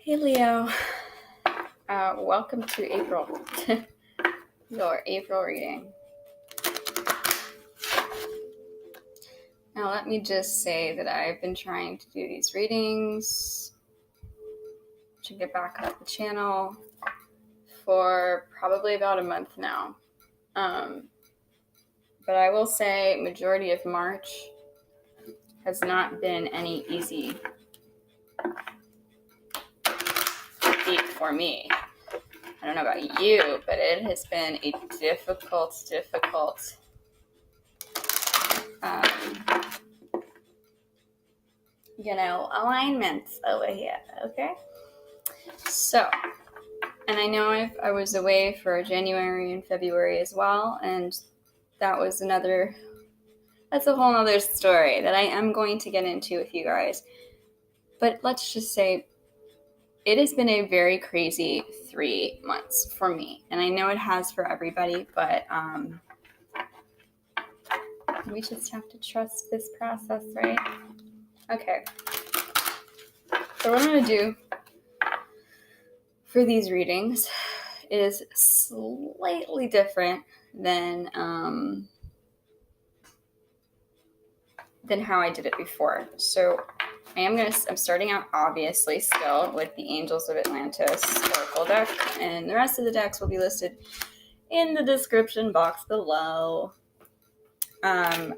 Hey Leo, welcome to April, your April reading. Now let me just say that I've been trying to do these readings to get back up the channel for probably about a month now. But I will say majority of March has not been any easy feat for me. I don't know about you, but it has been a difficult alignments over here, okay? So, and I know I was away for January and February as well, and that's a whole other story that I am going to get into with you guys. But let's just say it has been a very crazy 3 months for me, and I know it has for everybody, but we just have to trust this process, right? Okay. So what I'm going to do for these readings is slightly different than how I did it before. So I'm starting out obviously still with the Angels of Atlantis Oracle deck, and the rest of the decks will be listed in the description box below. But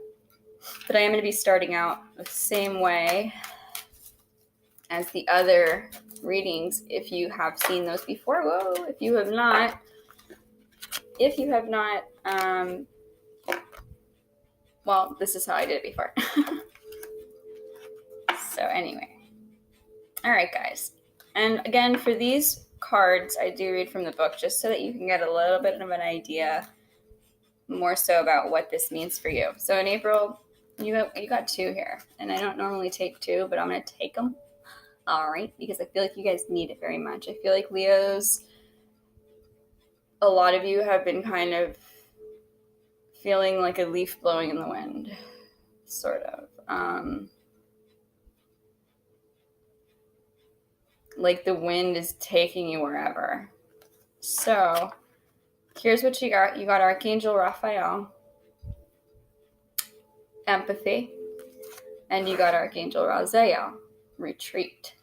I am going to be starting out the same way as the other readings if you have seen those before. Whoa, if you have not, well, this is how I did it before. So anyway. All right, guys. And again, for these cards, I do read from the book just so that you can get a little bit of an idea more so about what this means for you. So in April, you got 2 here. And I don't normally take 2, but I'm going to take them. All right, because I feel like you guys need it very much. I feel like Leos, a lot of you have been kind of feeling like a leaf blowing in the wind, sort of. Like the wind is taking you wherever. So here's what you got. You got Archangel Raphael, empathy, and you got Archangel Raziel, retreat.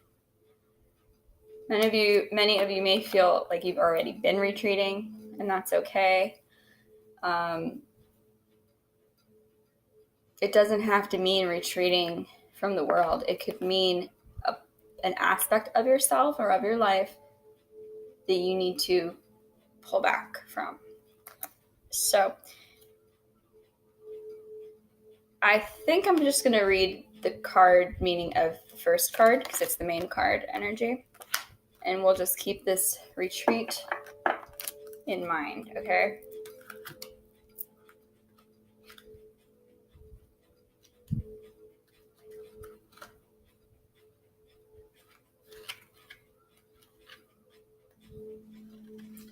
Many of you may feel like you've already been retreating, and that's okay. It doesn't have to mean retreating from the world. It could mean an aspect of yourself or of your life that you need to pull back from. So I think I'm just going to read the card meaning of the first card because it's the main card energy. And we'll just keep this retreat in mind, okay?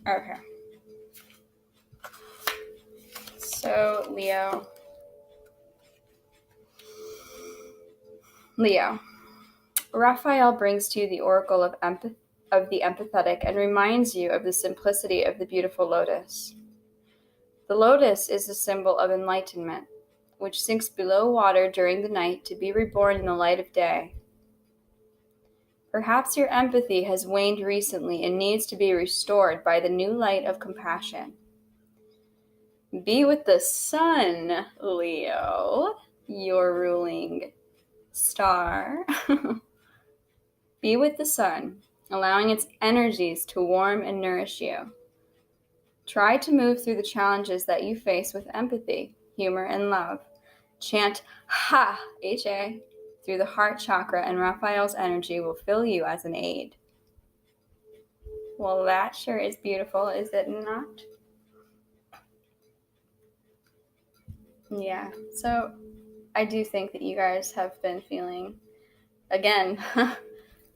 Okay. So, Leo, Raphael brings to you the oracle of the empathetic and reminds you of the simplicity of the beautiful lotus. The lotus is a symbol of enlightenment, which sinks below water during the night to be reborn in the light of day. Perhaps your empathy has waned recently and needs to be restored by the new light of compassion. Be with the sun, Leo, your ruling star. Be with the sun, allowing its energies to warm and nourish you. Try to move through the challenges that you face with empathy, humor, and love. Chant Ha, H-A, through the heart chakra, and Raphael's energy will fill you as an aid. Well, that sure is beautiful, is it not? Yeah, so I do think that you guys have been feeling, again,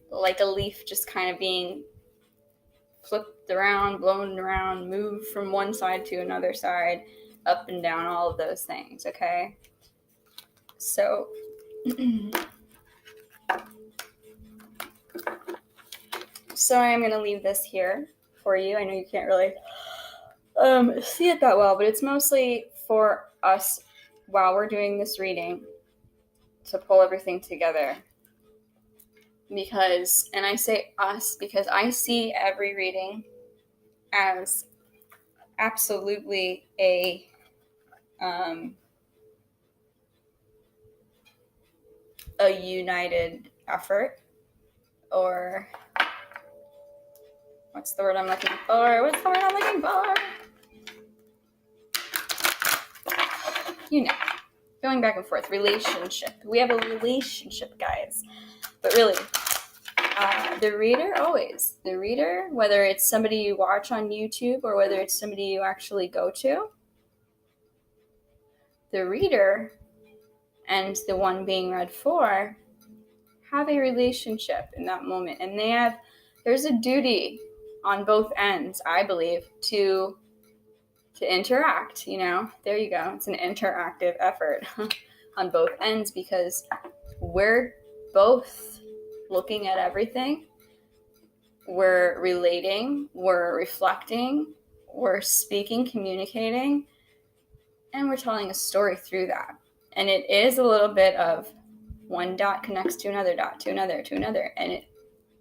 like a leaf just kind of being flipped around, blown around, moved from one side to another side, up and down, all of those things, okay? So, So I am going to leave this here for you. I know you can't really see it that well, but it's mostly for us while we're doing this reading to pull everything together. Because, and I say us because I see every reading as absolutely a united effort, or what's the word I'm looking for? You know, going back and forth, relationship. We have a relationship, guys. But really, the reader, whether it's somebody you watch on YouTube or whether it's somebody you actually go to, the reader and the one being read for have a relationship in that moment. And there's a duty on both ends, I believe, to interact, there you go. It's an interactive effort on both ends because we're both looking at everything. We're relating, we're reflecting, we're speaking, communicating, and we're telling a story through that. And it is a little bit of one dot connects to another dot, to another, and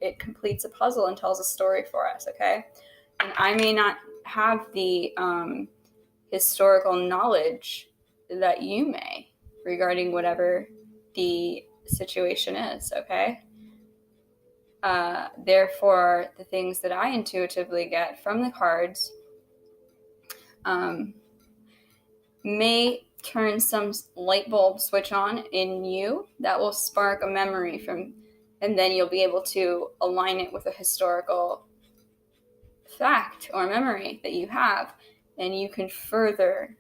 it completes a puzzle and tells a story for us, okay? And I may not have the historical knowledge that you may regarding whatever the situation is, okay? Therefore, the things that I intuitively get from the cards may turn some light bulb switch on in you that will spark a memory and then you'll be able to align it with a historical fact or memory that you have, and you can further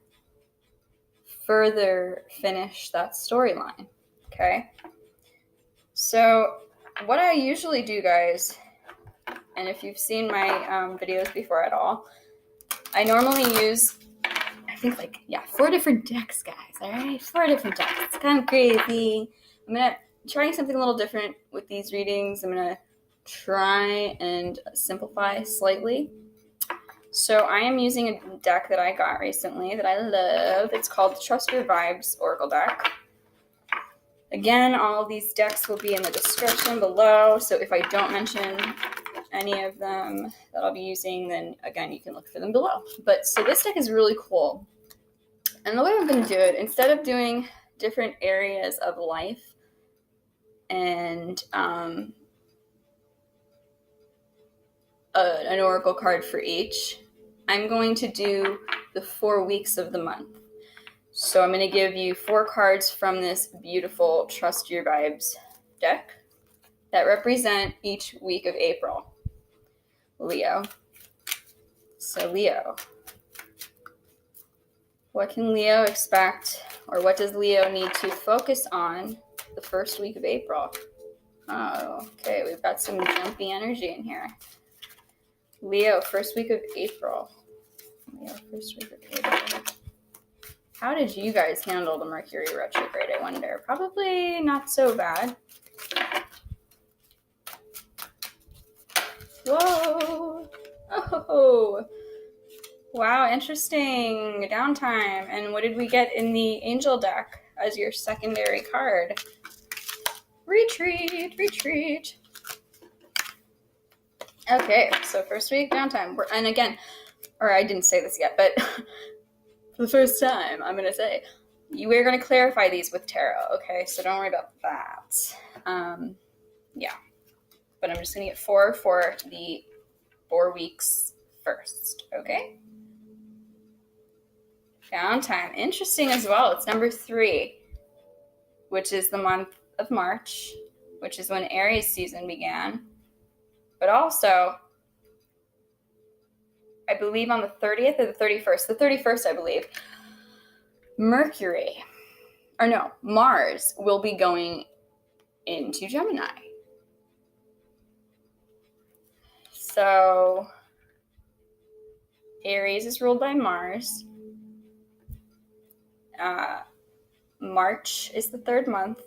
finish that storyline, okay? So what I usually do, guys, and if you've seen my videos before at all, I normally use, I think 4 different decks, guys, all right? 4 different decks. It's kind of crazy. I'm going to try something a little different with these readings. I'm going to try and simplify slightly. So I am using a deck that I got recently that I love. It's called the Trust Your Vibes Oracle deck. Again, all of these decks will be in the description below, so if I don't mention any of them that I'll be using, then again, you can look for them below. But so this deck is really cool. And the way I'm going to do it, instead of doing different areas of life and an oracle card for each, I'm going to do the 4 weeks of the month. So I'm going to give you 4 cards from this beautiful Trust Your Vibes deck that represent each week of April. Leo. So Leo. What can Leo expect, or what does Leo need to focus on the first week of April? Oh, okay, we've got some jumpy energy in here. Leo, first week of April. Leo, first week of April. How did you guys handle the Mercury retrograde, I wonder? Probably not so bad. Whoa! Oh! Wow, interesting. Downtime. And what did we get in the Angel deck as your secondary card? Retreat, retreat. Okay, so first week, downtime. And again, or I didn't say this yet, but for the first time, I'm going to say, we're going to clarify these with tarot, okay? So don't worry about that. Yeah. But I'm just going to get 4 for the 4 weeks first, okay? Downtime. Interesting as well. It's number 3, which is the month of March, which is when Aries season began. But also, I believe on the 30th or the 31st, the 31st, I believe, Mars will be going into Gemini. So, Aries is ruled by Mars. March is the 3rd month.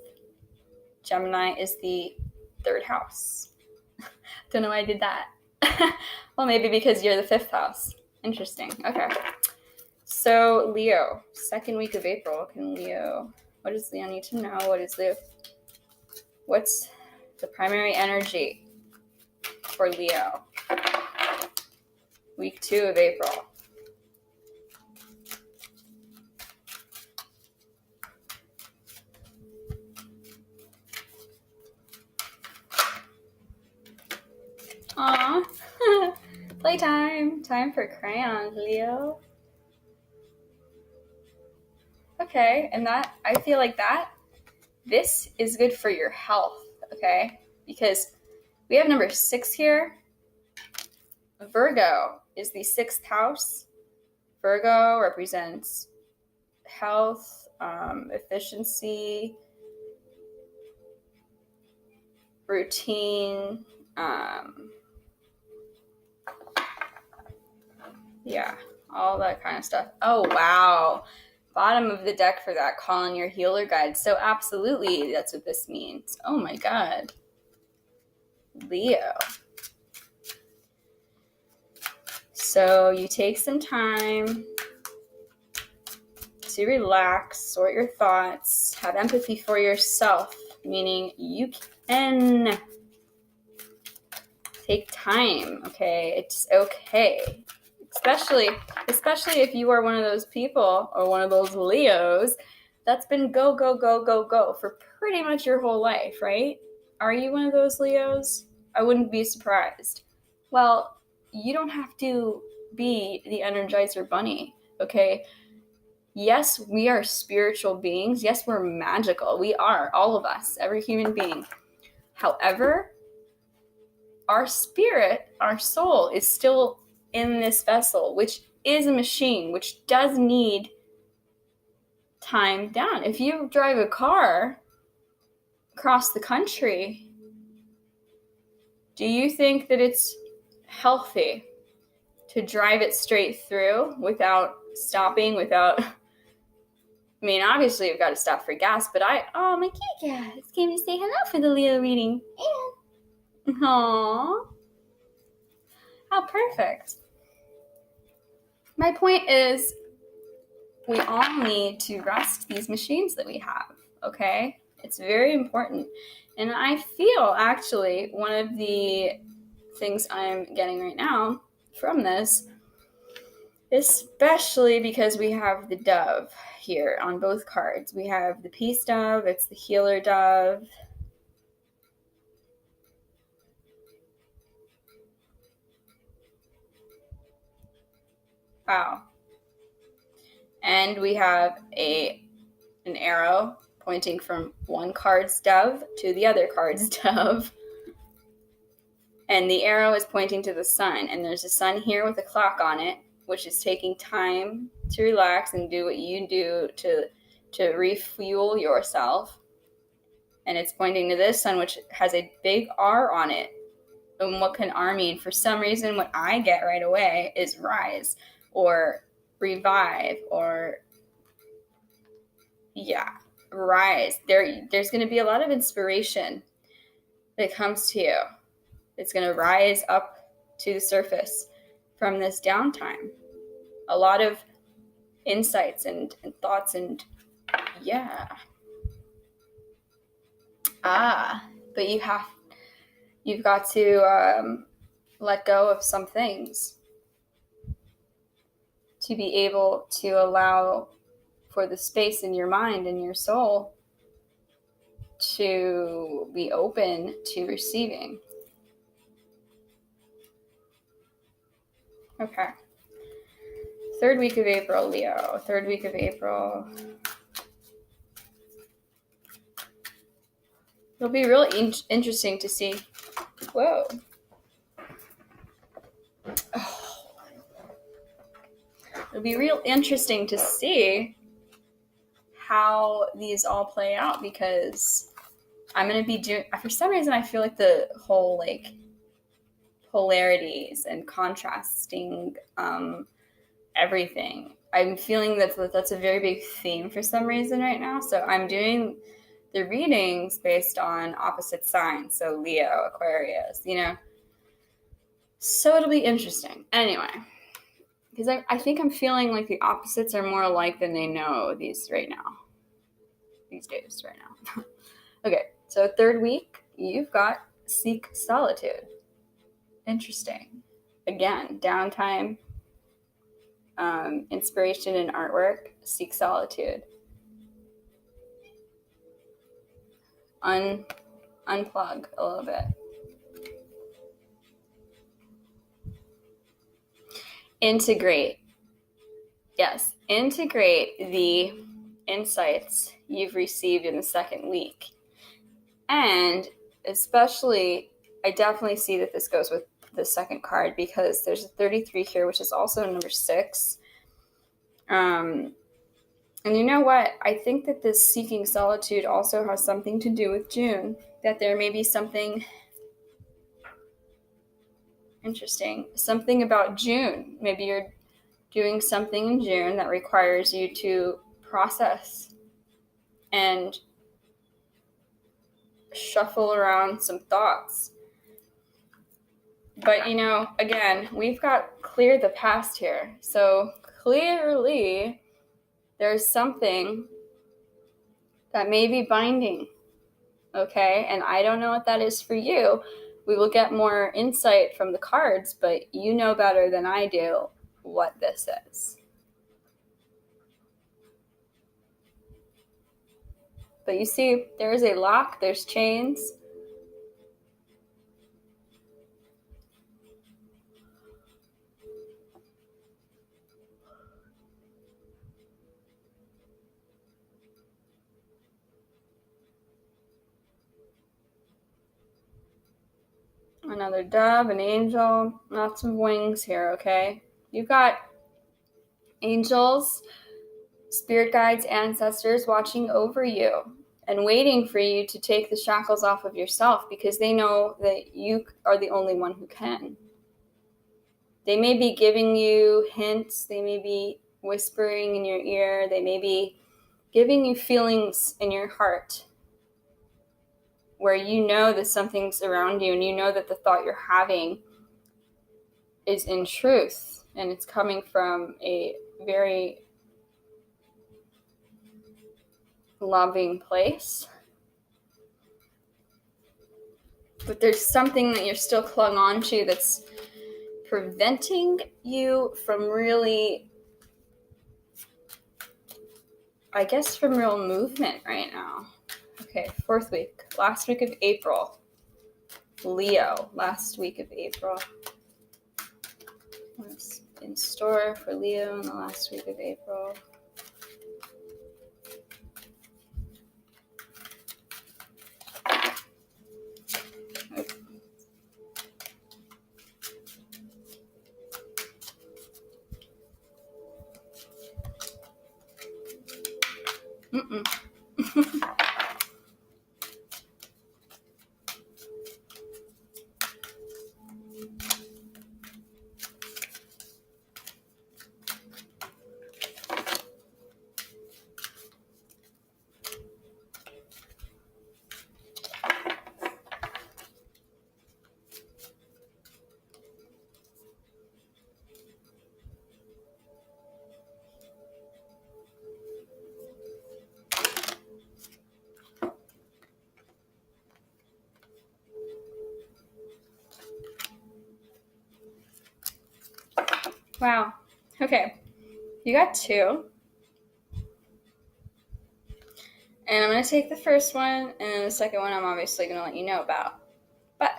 Gemini is the 3rd house. Don't know why I did that. Well, maybe because you're the 5th house. Interesting. Okay. So, Leo, second week of April. What does Leo need to know? What's the primary energy for Leo? Week 2 of April. Aww. Playtime. Time for crayons, Leo. Okay, and I feel like this is good for your health, okay? Because we have number 6 here. Virgo is the 6th house. Virgo represents health, efficiency, routine, yeah, all that kind of stuff. Oh, wow. Bottom of the deck for that, call on your healer guide. So absolutely, that's what this means. Oh my God. Leo. So you take some time to relax, sort your thoughts, have empathy for yourself, meaning you can take time, okay? It's okay. Especially if you are one of those people or one of those Leos that's been go, go, go, go, go for pretty much your whole life, right? Are you one of those Leos? I wouldn't be surprised. Well, you don't have to be the Energizer Bunny, okay? Yes, we are spiritual beings. Yes, we're magical. We are, all of us, every human being. However, our spirit, our soul is still in this vessel, which is a machine, which does need time down. If you drive a car across the country, do you think that it's healthy to drive it straight through without stopping, I mean, obviously you've got to stop for gas, but my kitty cat came to say hello for the Leo reading. Yeah. Aww. How perfect. My point is, we all need to rest these machines that we have, okay? It's very important. And I feel, actually, one of the things I'm getting right now from this, especially because we have the dove here on both cards. We have the peace dove, it's the healer dove. Wow. And we have an arrow pointing from one card's dove to the other card's dove. And the arrow is pointing to the sun. And there's a sun here with a clock on it, which is taking time to relax and do what you do to refuel yourself. And it's pointing to this sun, which has a big R on it. And what can R mean? For some reason, what I get right away is rise or revive or, rise. There's going to be a lot of inspiration that comes to you. It's going to rise up to the surface from this downtime. A lot of insights and thoughts and, but you've got to let go of some things to be able to allow for the space in your mind and your soul to be open to receiving. Okay. Third week of April, Leo. Third week of April. It'll be really interesting to see. Whoa. Oh. It'll be real interesting to see how these all play out, because I'm going to be doing, for some reason, I feel like the whole polarities and contrasting everything. I'm feeling that's a very big theme for some reason right now. So I'm doing the readings based on opposite signs. So Leo, Aquarius, So it'll be interesting. Anyway, because I think I'm feeling like the opposites are more alike than they know these days right now. Okay, so third week, you've got seek solitude. Interesting. Again, downtime, inspiration and artwork, seek solitude. Unplug a little bit. Integrate. Yes, integrate the insights you've received in the second week. And especially, I definitely see that this goes with the second card because there's a 33 here, which is also number 6. And you know what? I think that this seeking solitude also has something to do with June, that there may be something interesting, something about June. Maybe you're doing something in June that requires you to process and shuffle around some thoughts. But, again, we've got clear the past here. So clearly there's something that may be binding, okay? And I don't know what that is for you. We will get more insight from the cards, but you know better than I do what this is. But you see, there is a lock, there's chains. Another dove, an angel, lots of wings here, okay? You've got angels, spirit guides, ancestors watching over you and waiting for you to take the shackles off of yourself because they know that you are the only one who can. They may be giving you hints, they may be whispering in your ear, they may be giving you feelings in your heart where you know that something's around you and you know that the thought you're having is in truth and it's coming from a very loving place. But there's something that you're still clung on to that's preventing you from really, I guess, from real movement right now. Okay, fourth week, last week of April. Leo, last week of April. What's in store for Leo in the last week of April? Wow. Okay. You got 2. And I'm going to take the first one, and the second one I'm obviously going to let you know about. But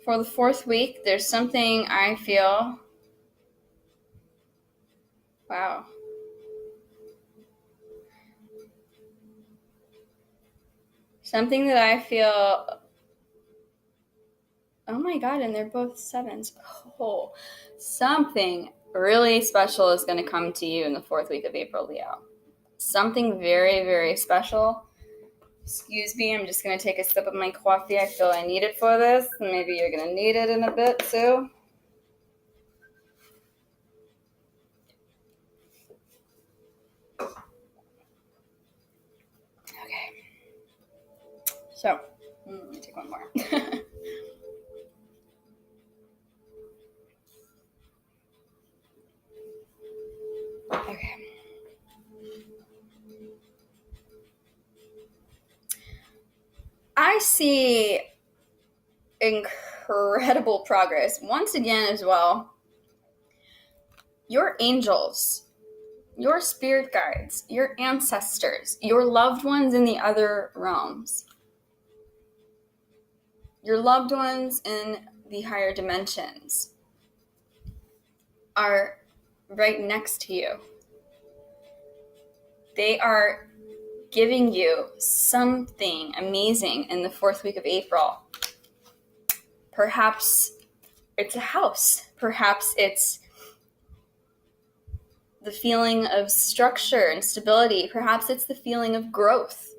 for the fourth week, there's something I feel. Wow. Something that I feel. Oh my God, and they're both 7s. Oh, something really special is going to come to you in the fourth week of April, Leo. Something very, very special. Excuse me, I'm just going to take a sip of my coffee. I feel I need it for this. Maybe you're going to need it in a bit too. Okay. So, let me take one more. I see incredible progress. Once again as well, your angels, your spirit guides, your ancestors, your loved ones in the other realms, your loved ones in the higher dimensions are right next to you. They are giving you something amazing in the 4th week of April. Perhaps it's a house. Perhaps it's the feeling of structure and stability. Perhaps it's the feeling of growth.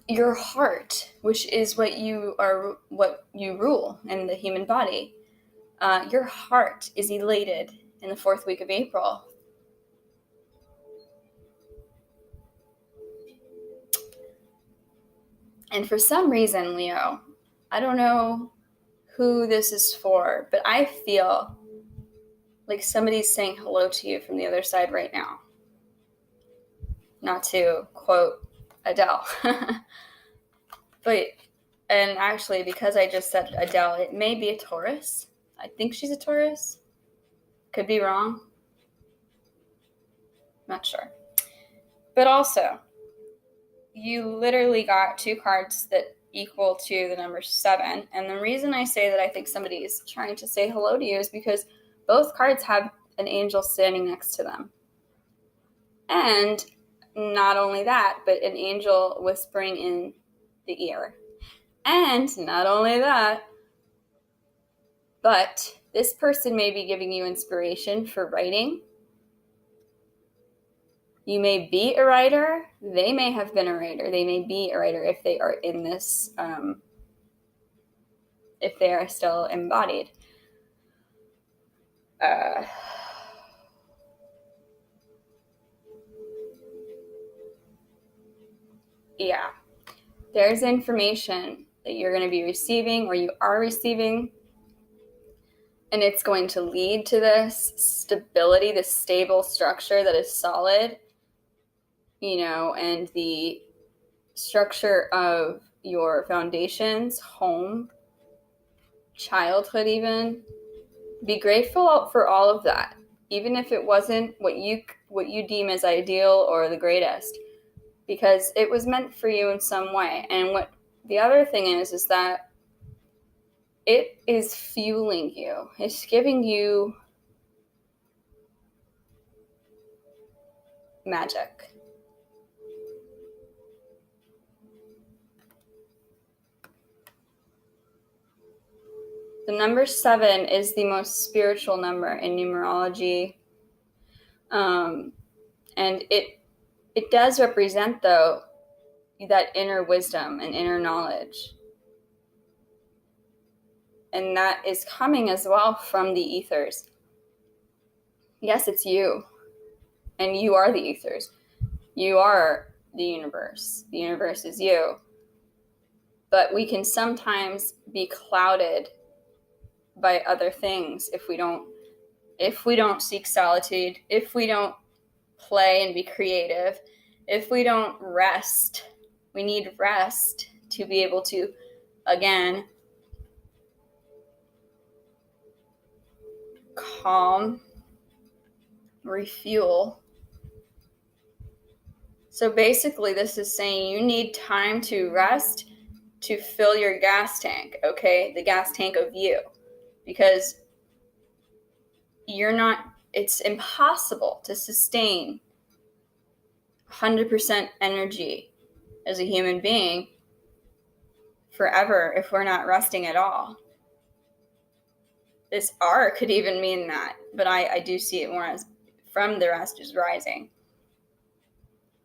Your heart, which is what you rule in the human body. Your heart is elated in the 4th week of April. And for some reason, Leo, I don't know who this is for, but I feel like somebody's saying hello to you from the other side right now. Not to quote Adele. And actually, because I just said Adele, it may be a Taurus. I think she's a Taurus. Could be wrong. Not sure. But also, you literally got 2 cards that equal to the number 7. And the reason I say that I think somebody is trying to say hello to you is because both cards have an angel standing next to them. And not only that, but an angel whispering in the ear. And not only that, but this person may be giving you inspiration for writing. You may be a writer. They may have been a writer. They may be a writer if they are in this, if they are still embodied. Yeah. There's information that you're going to be receiving or you are receiving, and it's going to lead to this stability, this stable structure that is solid, and the structure of your foundations, home, childhood even. Be grateful for all of that, even if it wasn't what you deem as ideal or the greatest, because it was meant for you in some way. And what the other thing is that it is fueling you. It's giving you magic. The number 7 is the most spiritual number in numerology. And it does represent, though, that inner wisdom and inner knowledge. And that is coming as well from the ethers. Yes, it's you. And you are the ethers. You are the universe. The universe is you. But we can sometimes be clouded by other things if we don't seek solitude, if we don't play and be creative, if we don't rest. We need rest to be able to, again, calm, refuel. So basically, this is saying you need time to rest to fill your gas tank, okay? The gas tank of you. Because it's impossible to sustain 100% energy as a human being forever if we're not resting at all. This R could even mean that, but I do see it more as from the rest is rising.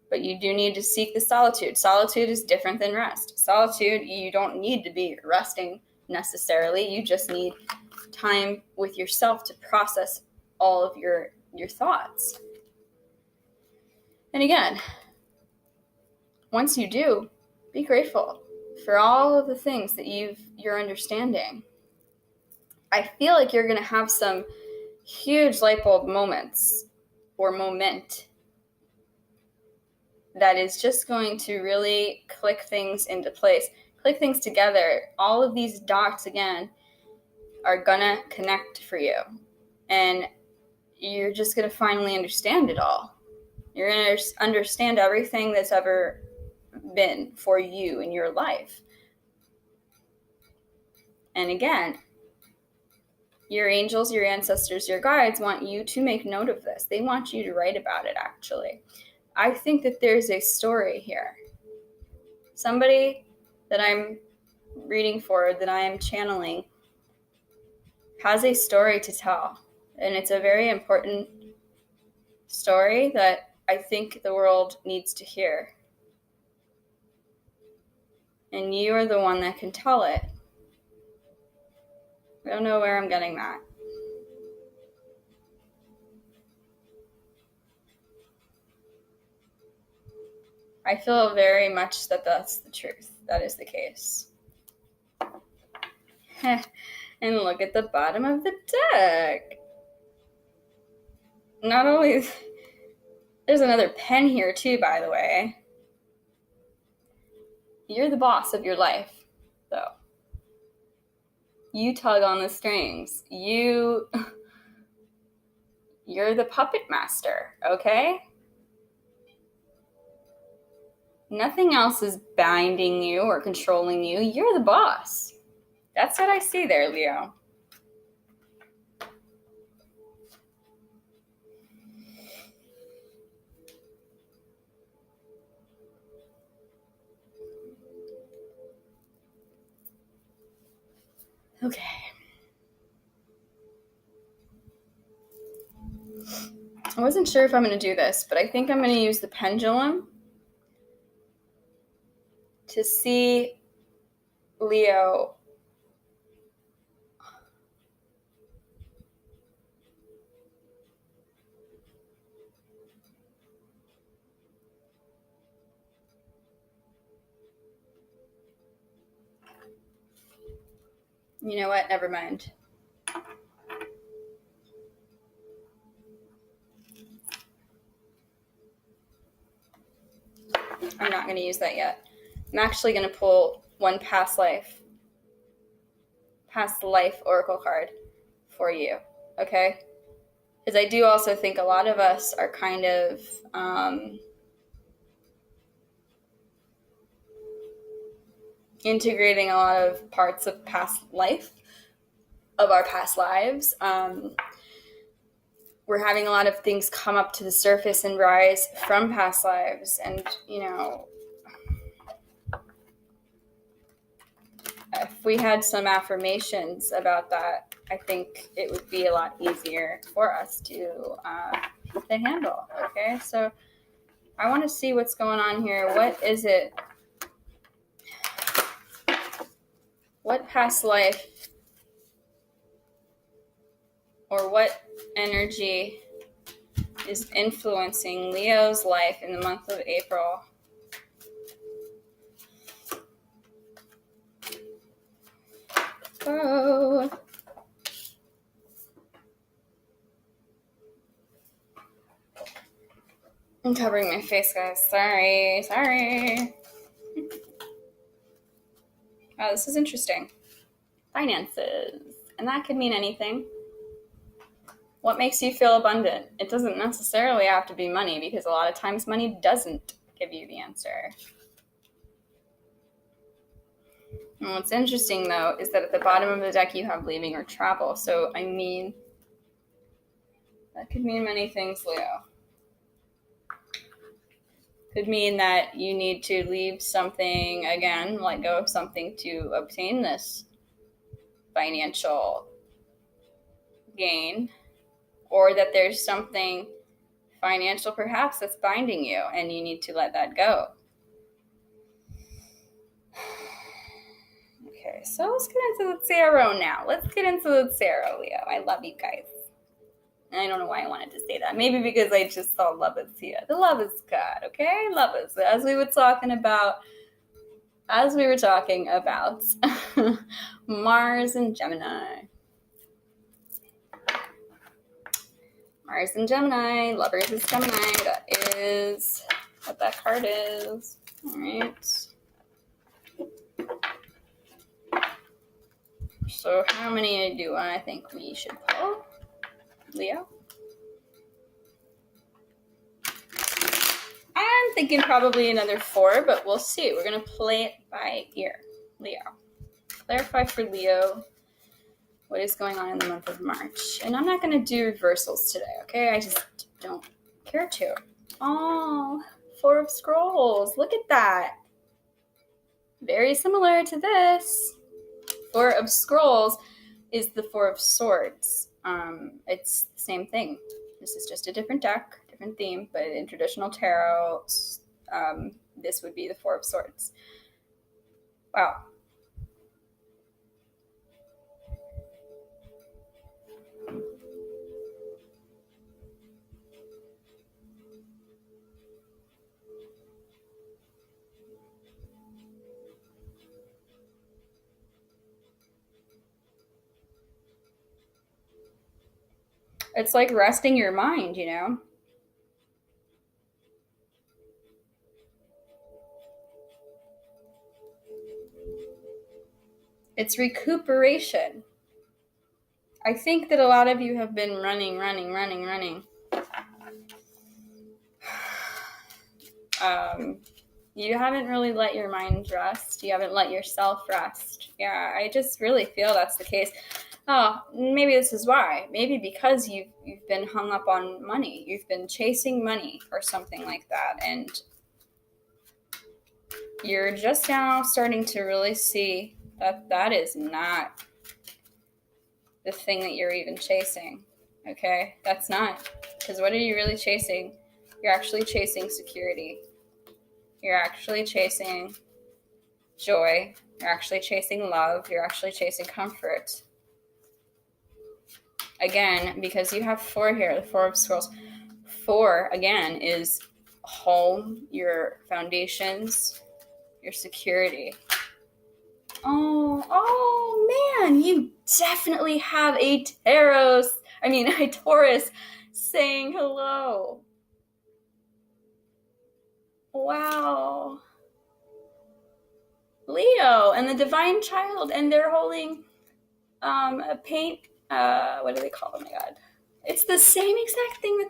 But you do need to seek the solitude. Solitude is different than rest. Solitude, you don't need to be resting necessarily. You just need time with yourself to process all of your thoughts. And again, once you do, be grateful for all of the things that you're understanding. I feel like you're going to have some huge light bulb moments or moment that is just going to really click things into place, click things together. All of these dots, again, are gonna connect for you. And you're just gonna finally understand it all. You're gonna understand everything that's ever been for you in your life. And again, your angels, your ancestors, your guides want you to make note of this. They want you to write about it, actually. I think that there's a story here. Somebody that I'm reading for, that I am channeling, has a story to tell. And it's a very important story that I think the world needs to hear. And you are the one that can tell it. I don't know where I'm getting that. I feel very much that that's the truth. That is the case. And look at the bottom of the deck. Not only... There's another pen here too, by the way. You're the boss of your life, though. You tug on the strings. You're the puppet master, okay? Nothing else is binding you or controlling you. You're the boss. That's what I see there, Leo. Okay. I wasn't sure if I'm going to do this, but I think I'm going to use the pendulum to see, Leo, you know what? Never mind. I'm not going to use that yet. I'm actually going to pull one past life oracle card for you, okay? Because I do also think a lot of us are kind of integrating a lot of parts of our past lives. We're having a lot of things come up to the surface and rise from past lives. And, if we had some affirmations about that, I think it would be a lot easier for us to handle. Okay, so I want to see what's going on here. What is it? What past life or what energy is influencing Leo's life in the month of April? Go. I'm covering my face, guys. Sorry. Oh, this is interesting. Finances. And that could mean anything. What makes you feel abundant? It doesn't necessarily have to be money, because a lot of times money doesn't give you the answer. And what's interesting, though, is that at the bottom of the deck you have leaving or travel. So, I mean, that could mean many things, Leo. Could mean that you need to leave something, again, let go of something to obtain this financial gain, or that there's something financial perhaps that's binding you and you need to let that go. Okay, so let's get into the tarot now. Let's get into the tarot, Leo. I love you guys. And I don't know why I wanted to say that. Maybe because I just saw love is here. The love is God, okay? Love is, as we were talking about Mars and Gemini. Mars and Gemini. Lovers is Gemini. That is what that card is. All right. So how many do I think we should pull, Leo? I'm thinking probably another 4, but we'll see. We're going to play it by ear. Leo. Clarify for Leo what is going on in the month of March. And I'm not going to do reversals today, okay? I just don't care to. Oh, 4 of Scrolls. Look at that. Very similar to this. 4 of Scrolls is the 4 of Swords. It's the same thing. This is just a different deck, different theme, but in traditional tarot, this would be the 4 of Swords. Wow. It's like resting your mind, you know? It's recuperation. I think that a lot of you have been running. You haven't really let your mind rest. You haven't let yourself rest. Yeah, I just really feel that's the case. Oh, maybe this is why. Maybe because you've been hung up on money. You've been chasing money or something like that. And you're just now starting to really see that that is not the thing that you're even chasing. Okay? That's not. Because what are you really chasing? You're actually chasing security. You're actually chasing joy. You're actually chasing love. You're actually chasing comfort. Again, because you have 4 here, the 4 of Scrolls. 4, again, is home, your foundations, your security. Oh man, you definitely have a Taurus saying hello. Wow. Leo and the Divine Child, and they're holding a paint, what do they call them? Oh my god. It's the same exact thing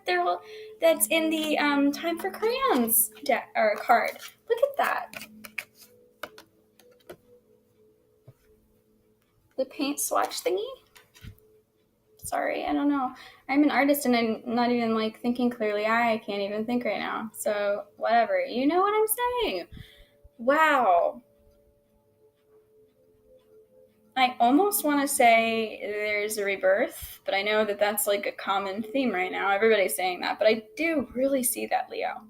that's in the Time for Crayons card. Look at that. The paint swatch thingy? Sorry, I don't know. I'm an artist and I'm not even like thinking clearly. I can't even think right now. So whatever. You know what I'm saying? Wow. I almost want to say there's a rebirth, but I know that that's like a common theme right now. Everybody's saying that, but I do really see that, Leo.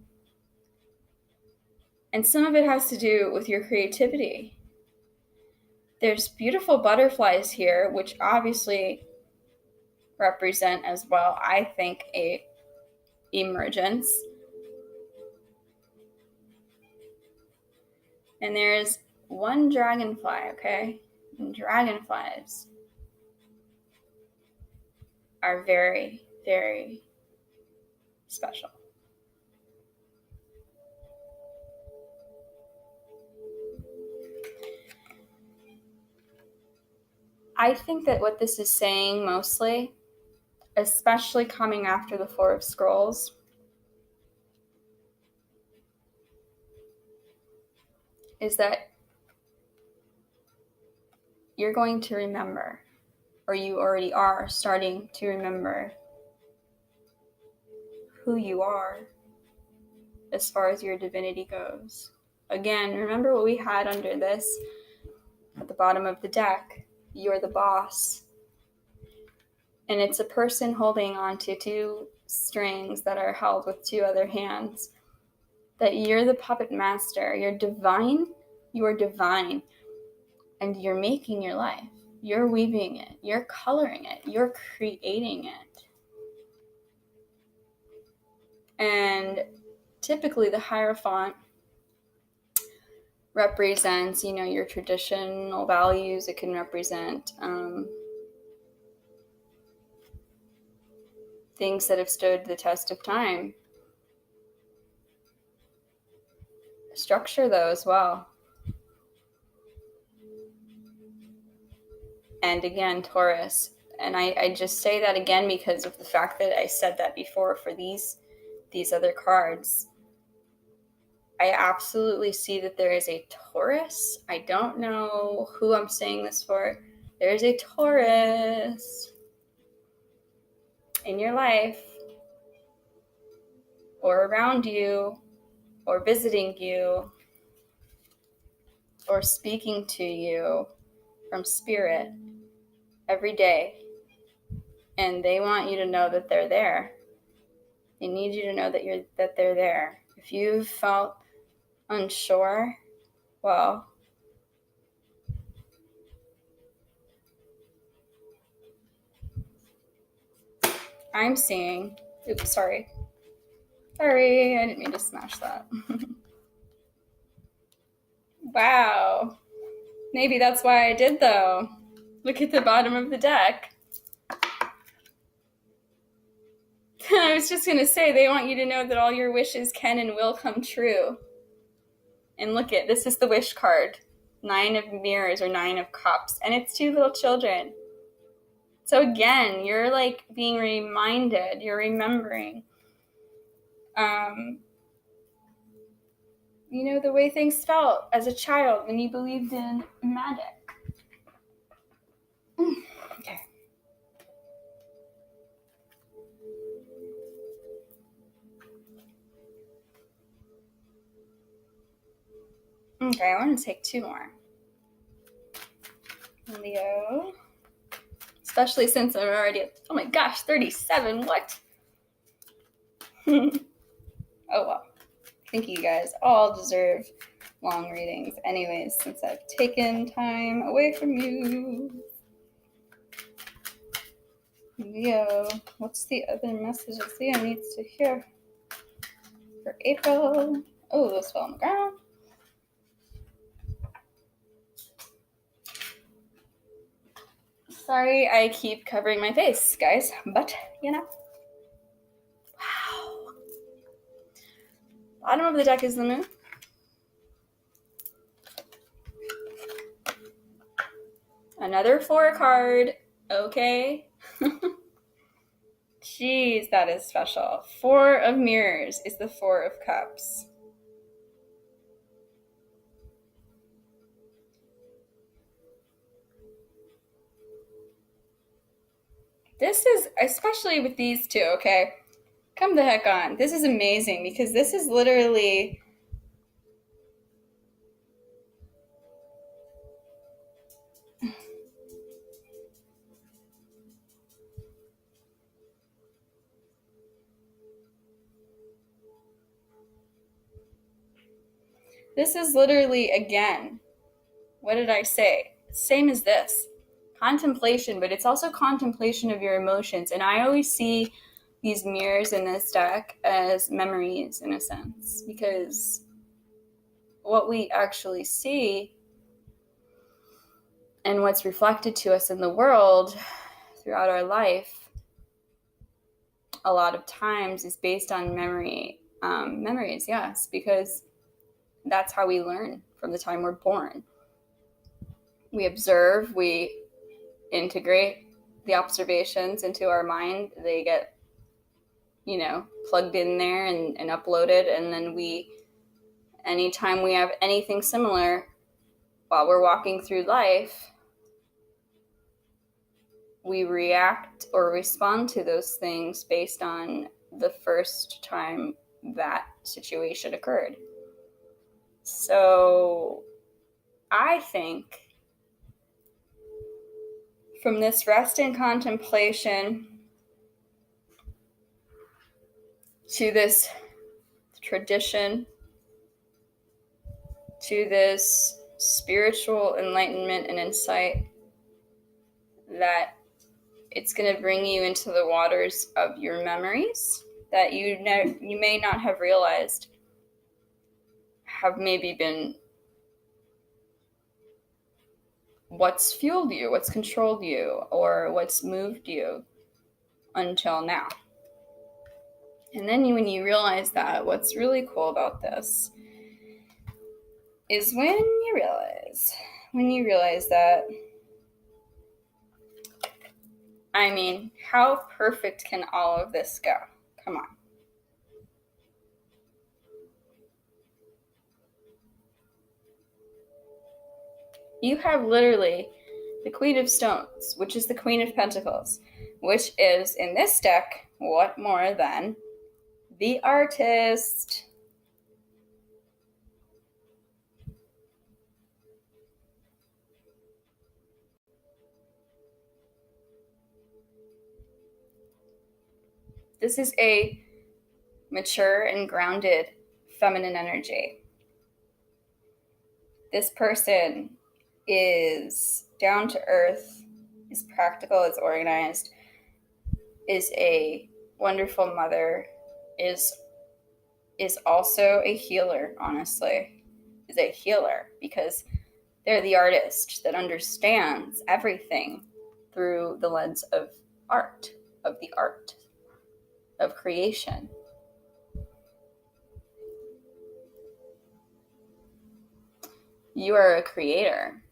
And some of it has to do with your creativity. There's beautiful butterflies here, which obviously represent as well, I think, a emergence. And there's one dragonfly, okay? And dragonflies are very, very special. I think that what this is saying mostly, especially coming after the 4 of Scrolls, is that you're going to remember, or you already are starting to remember who you are as far as your divinity goes. Again, remember what we had under this at the bottom of the deck. You're the boss. And it's a person holding onto 2 strings that are held with 2 other hands. That you're the puppet master. You're divine. And you're making your life. You're weaving it. You're coloring it. You're creating it. And typically the Hierophant represents, your traditional values. It can represent things that have stood the test of time. structure though as well. And again, Taurus. And I just say that again because of the fact that I said that before for these other cards. I absolutely see that there is a Taurus. I don't know who I'm saying this for. There's a Taurus in your life, or around you, or visiting you, or speaking to you from spirit every day. And they want you to know that they're there. They need you to know that they're there. If you've felt unsure, well, I'm seeing, oops, sorry, I didn't mean to smash that. Wow, maybe that's why I did though. Look at the bottom of the deck. I was just gonna say, they want you to know that all your wishes can and will come true. And look at, this is the wish card. 9 of Mirrors, or 9 of Cups, and it's 2 little children. So again, you're like being reminded, you're remembering, the way things felt as a child when you believed in magic. Okay. Okay, I want to take 2 more. Leo. Especially since I'm already at, oh my gosh, 37, what? Oh well. I think you guys all deserve long readings anyways, since I've taken time away from you. Leo, what's the other messages Leo needs to hear for April? Oh, those fell on the ground. Sorry, I keep covering my face, guys, but Wow. Bottom of the deck is the moon. Another 4 card, okay? Jeez, that is special. 4 of Mirrors is the 4 of Cups. This is, especially with these 2, okay? Come the heck on. This is amazing because this is literally... This is literally, again, what did I say? Same as this. Contemplation, but it's also contemplation of your emotions. And I always see these mirrors in this deck as memories, in a sense, because what we actually see and what's reflected to us in the world throughout our life a lot of times is based on memories, yes, because that's how we learn from the time we're born. We observe, we integrate the observations into our mind. They get, plugged in there and uploaded. And then anytime we have anything similar while we're walking through life, we react or respond to those things based on the first time that situation occurred. So I think from this rest and contemplation to this tradition, to this spiritual enlightenment and insight, that it's going to bring you into the waters of your memories that you may not have realized have maybe been what's fueled you, what's controlled you, or what's moved you until now. And then when you realize that, what's really cool about this is when you realize that, I mean, how perfect can all of this go? Come on. You have literally the Queen of Stones, which is the Queen of Pentacles, which is, in this deck, what more than the artist. This is a mature and grounded feminine energy. This person is down to earth, is practical, is organized, is a wonderful mother, is also a healer, honestly. Is a healer because they're the artist that understands everything through the lens of art, of the art, of creation. You are a creator.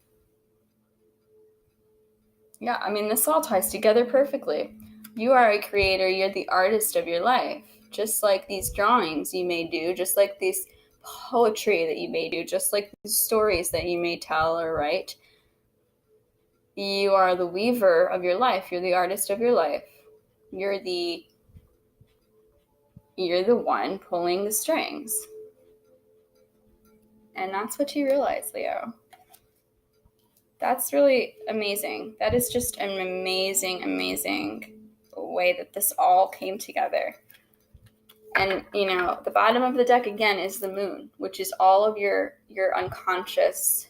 Yeah, I mean, this all ties together perfectly. You are a creator. You're the artist of your life. Just like these drawings you may do, just like this poetry that you may do, just like these stories that you may tell or write. You are the weaver of your life. You're the artist of your life. You're the one pulling the strings. And that's what you realize, Leo. That's really amazing. That is just an amazing, amazing way that this all came together. And, the bottom of the deck, again, is the moon, which is all of your unconscious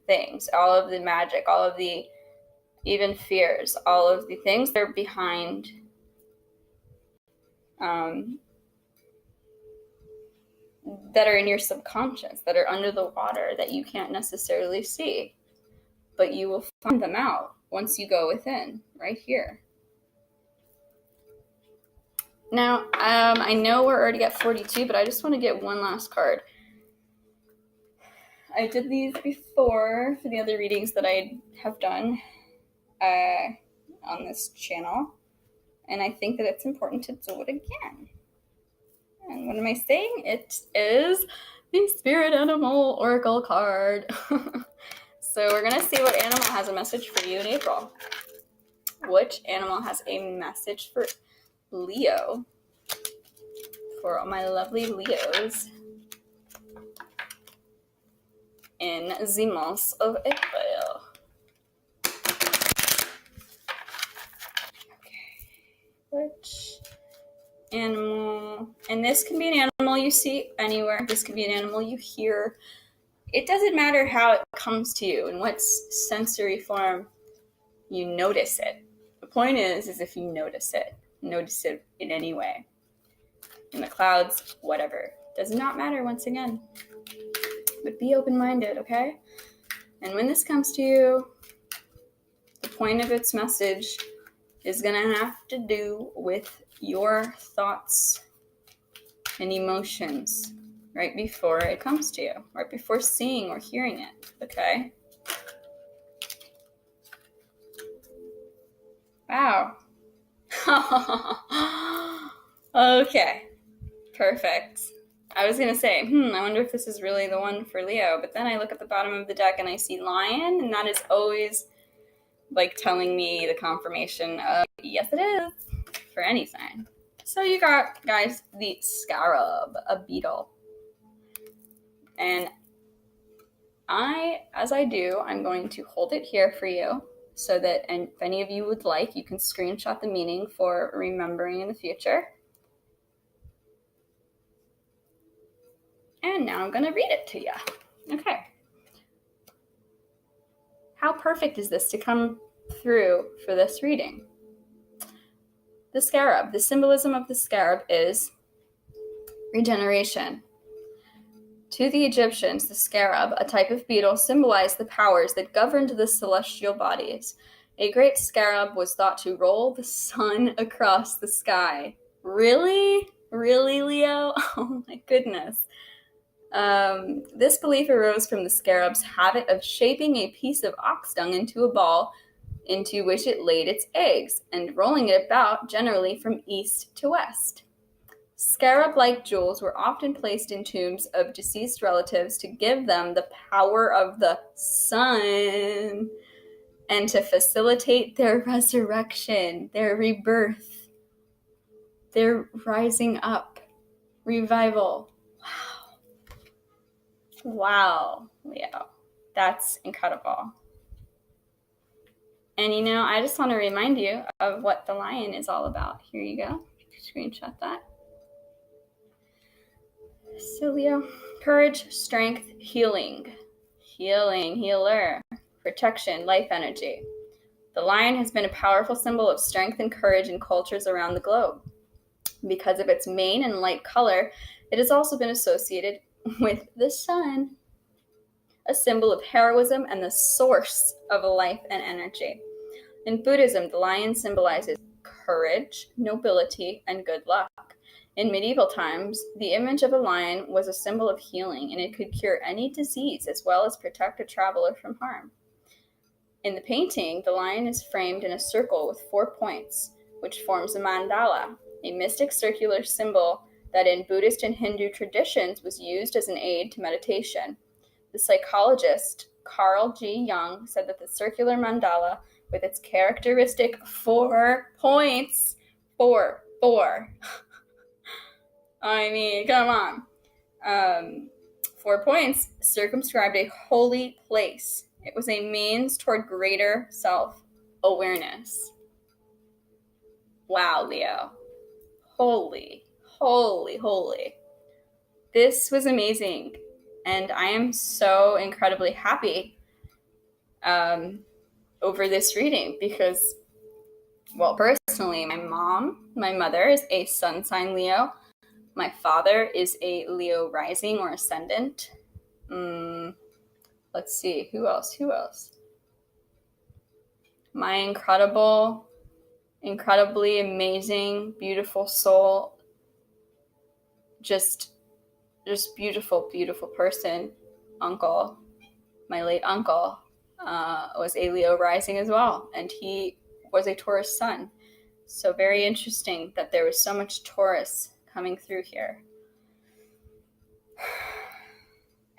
things, all of the magic, all of the even fears, all of the things that are behind that are in your subconscious, that are under the water, that you can't necessarily see. But you will find them out once you go within, right here. Now, I know we're already at 42, but I just want to get one last card. I did these before for the other readings that I have done on this channel, and I think that it's important to do it again. And what am I saying? It is the Spirit Animal Oracle card. So we're going to see what animal has a message for you in April. Which animal has a message for Leo? For all my lovely Leos in the month of April. Okay. Which animal? And this can be an animal you see anywhere. This can be an animal you hear. It doesn't matter how it comes to you, in what sensory form you notice it. The point is if you notice it in any way. In the clouds, whatever. Does not matter, once again. But be open-minded, okay? And when this comes to you, the point of its message is going to have to do with your thoughts and emotions right before it comes to you, right before seeing or hearing it, okay? Wow. Okay. Perfect. I was going to say, I wonder if this is really the one for Leo, but then I look at the bottom of the deck and I see Lion, and that is always like telling me the confirmation of, yes, it is, for any sign. So you got, guys, the scarab, a beetle. And as I do, I'm going to hold it here for you so that, and if any of you would like, you can screenshot the meaning for remembering in the future. And now I'm going to read it to you. Okay. How perfect is this to come through for this reading? The scarab. The symbolism of the scarab is regeneration. To the Egyptians, the scarab, a type of beetle, symbolized the powers that governed the celestial bodies. A great scarab was thought to roll the sun across the sky. Really? Really, Leo? Oh my goodness. This belief arose from the scarab's habit of shaping a piece of ox dung into a ball into which it laid its eggs, and rolling it about, generally from east to west. Scarab-like jewels were often placed in tombs of deceased relatives to give them the power of the sun and to facilitate their resurrection, their rebirth, their rising up, revival. Wow, Leo. That's incredible. And I just want to remind you of what the lion is all about. Here you go. Screenshot that. So, Leo, courage, strength, healing, healer, protection, life energy. The lion has been a powerful symbol of strength and courage in cultures around the globe. Because of its mane and light color, it has also been associated with the sun, a symbol of heroism and the source of life and energy. In Buddhism, the lion symbolizes courage, nobility, and good luck. In medieval times, the image of a lion was a symbol of healing, and it could cure any disease as well as protect a traveler from harm. In the painting, the lion is framed in a circle with 4 points, which forms a mandala, a mystic circular symbol that in Buddhist and Hindu traditions was used as an aid to meditation. The psychologist Carl G. Jung said that the circular mandala, with its characteristic 4 points, four. I mean, come on. 4 points circumscribed a holy place. It was a means toward greater self-awareness. Wow, Leo. Holy. This was amazing. And I am so incredibly happy over this reading because, well, personally, my mother is a sun sign Leo. My father is a Leo rising or ascendant. Let's see, who else? My incredibly amazing, beautiful soul, just beautiful person, uncle, my late uncle, was a Leo rising as well, and he was a Taurus sun. So very interesting that there was so much Taurus coming through here.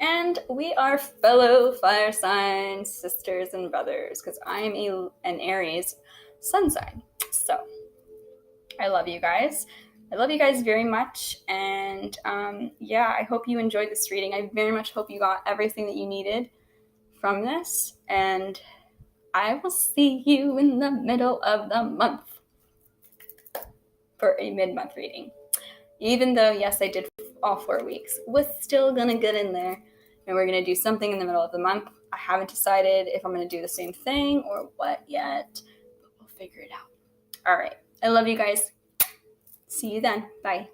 And we are fellow fire signs, sisters and brothers, because I'm an Aries sun sign. So I love you guys. I love you guys very much. And I hope you enjoyed this reading. I very much hope you got everything that you needed from this. And I will see you in the middle of the month for a mid-month reading. Even though, yes, I did all 4 weeks, we're still going to get in there. And we're going to do something in the middle of the month. I haven't decided if I'm going to do the same thing or what yet, but we'll figure it out. All right. I love you guys. See you then. Bye.